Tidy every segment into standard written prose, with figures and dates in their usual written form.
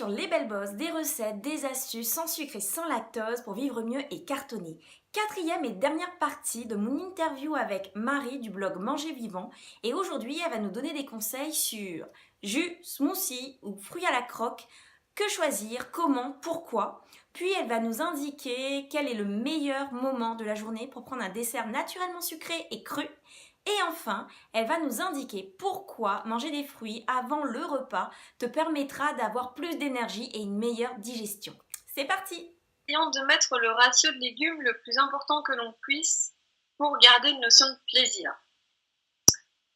Les Belles Bosses, des recettes, des astuces sans sucre et sans lactose pour vivre mieux et cartonner. Quatrième et dernière partie de mon interview avec Marie du blog Manger Vivant. Et aujourd'hui, elle va nous donner des conseils sur jus, smoothie ou fruits à la croque. Que choisir, comment, pourquoi. Puis elle va nous indiquer quel est le meilleur moment de la journée pour prendre un dessert naturellement sucré et cru. Et enfin, elle va nous indiquer pourquoi manger des fruits avant le repas te permettra d'avoir plus d'énergie et une meilleure digestion. C'est parti! Essayons de mettre le ratio de légumes le plus important que l'on puisse pour garder une notion de plaisir.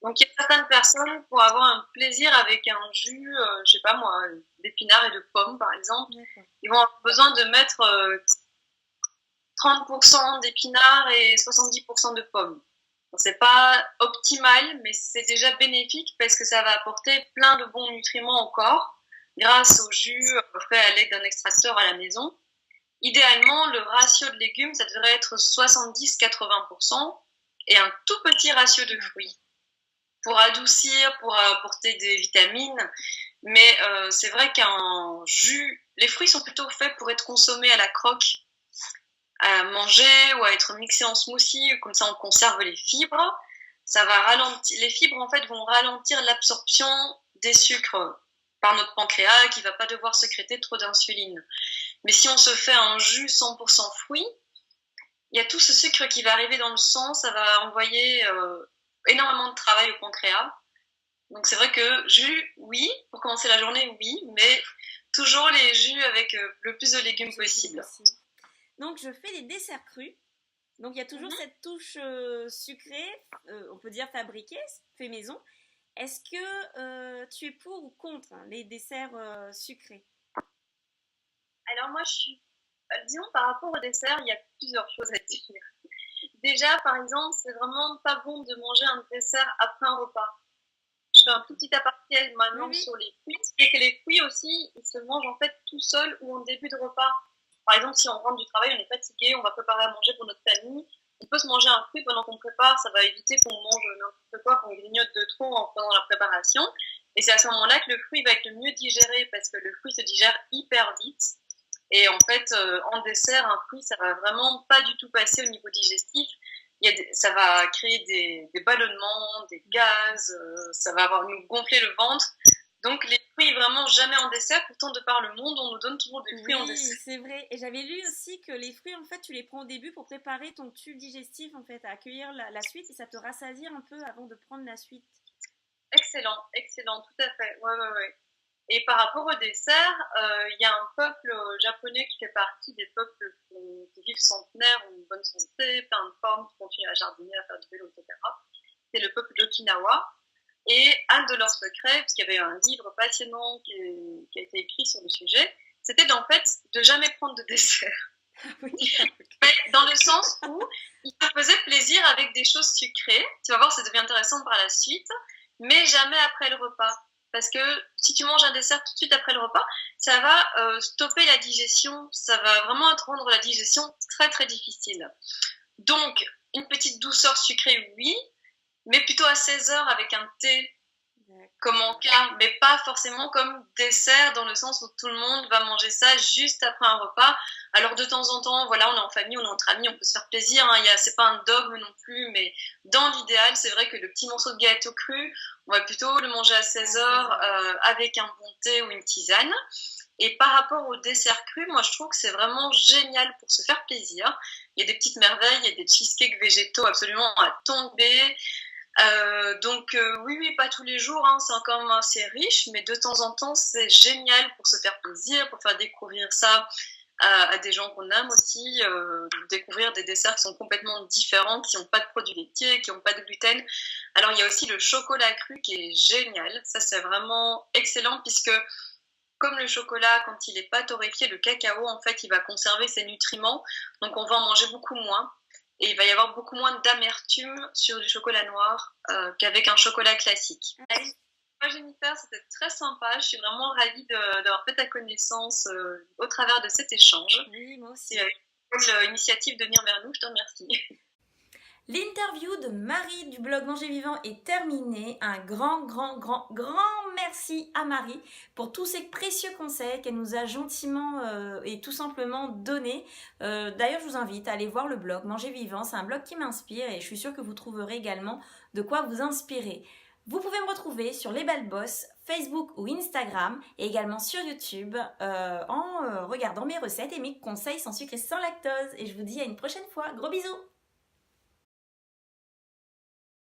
Donc il y a certaines personnes pour avoir un plaisir avec un jus, je sais pas moi, d'épinards et de pommes par exemple, ils vont avoir besoin de mettre 30% d'épinards et 70% de pommes. Bon, c'est pas optimal, mais c'est déjà bénéfique parce que ça va apporter plein de bons nutriments au corps grâce au jus fait à l'aide d'un extracteur à la maison. Idéalement, le ratio de légumes, ça devrait être 70-80% et un tout petit ratio de fruits pour adoucir, pour apporter des vitamines. Mais c'est vrai qu'un jus, les fruits sont plutôt faits pour être consommés à la croque, à manger ou à être mixés en smoothie, comme ça on conserve les fibres. Ça va ralentir, les fibres en fait vont ralentir l'absorption des sucres par notre pancréas qui va pas devoir sécréter trop d'insuline. Mais si on se fait un jus 100% fruits, il y a tout ce sucre qui va arriver dans le sang, ça va envoyer énormément de travail au pancréas. Donc c'est vrai que jus, oui, pour commencer la journée, oui, mais toujours les jus avec le plus de légumes possible. Donc je fais des desserts crus. Donc il y a toujours cette touche sucrée, on peut dire fabriquée, fait maison. Est-ce que tu es pour ou contre les desserts sucrés? Alors moi, disons par rapport au dessert, il y a plusieurs choses à dire. Déjà, par exemple, c'est vraiment pas bon de manger un dessert après un repas. Je fais un tout petit aparté maintenant sur les fruits. C'est que les fruits aussi, ils se mangent en fait tout seuls ou en début de repas. Par exemple, si on rentre du travail, on est fatigué, on va préparer à manger pour notre famille. On peut se manger un fruit pendant qu'on prépare, ça va éviter qu'on mange n'importe quoi, qu'on grignote de trop pendant la préparation. Et c'est à ce moment-là que le fruit va être le mieux digéré parce que le fruit se digère hyper vite. Et en fait, en dessert, un fruit, ça va vraiment pas du tout passer au niveau digestif. Ça va créer des ballonnements, des gaz, ça va nous gonfler le ventre. Donc les fruits vraiment jamais en dessert. Pourtant, de par le monde, on nous donne toujours des fruits en dessert. Oui, c'est vrai. Et j'avais lu aussi que les fruits, en fait, tu les prends au début pour préparer ton tube digestif, en fait, à accueillir la suite et ça te rassasie un peu avant de prendre la suite. Excellent, excellent, tout à fait. Ouais. Et par rapport au dessert, il y a un peuple japonais qui fait partie des peuples qui vivent centenaires, ont une bonne santé, plein de formes, qui continuent à jardiner, à faire du vélo, etc. C'est le peuple d'Okinawa. Et un de leurs secrets, parce qu'il y avait un livre passionnant qui a été écrit sur le sujet, c'était en fait de jamais prendre de dessert. Mais dans le sens où il te faisait plaisir avec des choses sucrées. Tu vas voir, ça devient intéressant par la suite, mais jamais après le repas. Parce que si tu manges un dessert tout de suite après le repas, ça va stopper la digestion, ça va vraiment te rendre la digestion très très difficile. Donc, une petite douceur sucrée, oui, mais plutôt à 16 heures avec un thé comme en cas, mais pas forcément comme dessert dans le sens où tout le monde va manger ça juste après un repas. Alors de temps en temps, voilà, on est en famille, on est entre amis, on peut se faire plaisir, hein, c'est pas un dogme non plus, mais dans l'idéal, c'est vrai que le petit morceau de gâteau cru, on va plutôt le manger à 16 heures avec un bon thé ou une tisane. Et par rapport au dessert cru, moi je trouve que c'est vraiment génial pour se faire plaisir. Il y a des petites merveilles, il y a des cheesecakes végétaux absolument à tomber. Donc oui, pas tous les jours, hein, c'est quand même assez riche, mais de temps en temps, c'est génial pour se faire plaisir, pour faire découvrir ça à des gens qu'on aime aussi, découvrir des desserts qui sont complètement différents, qui n'ont pas de produits laitiers, qui n'ont pas de gluten. Alors il y a aussi le chocolat cru qui est génial, ça c'est vraiment excellent puisque comme le chocolat, quand il n'est pas torréfié, le cacao, en fait, il va conserver ses nutriments, donc on va en manger beaucoup moins. Et il va y avoir beaucoup moins d'amertume sur du chocolat noir qu'avec un chocolat classique. Allez, moi Jennifer, c'était très sympa. Je suis vraiment ravie d'avoir fait ta connaissance au travers de cet échange. Oui, moi aussi. C'est une initiative de venir vers nous. Je te remercie. L'interview de Marie du blog Manger Vivant est terminée. Un grand merci à Marie pour tous ces précieux conseils qu'elle nous a gentiment et tout simplement donnés. D'ailleurs, je vous invite à aller voir le blog Manger Vivant. C'est un blog qui m'inspire et je suis sûre que vous trouverez également de quoi vous inspirer. Vous pouvez me retrouver sur Les Belles Bosses, Facebook ou Instagram et également sur YouTube en regardant mes recettes et mes conseils sans sucre et sans lactose. Et je vous dis à une prochaine fois. Gros bisous!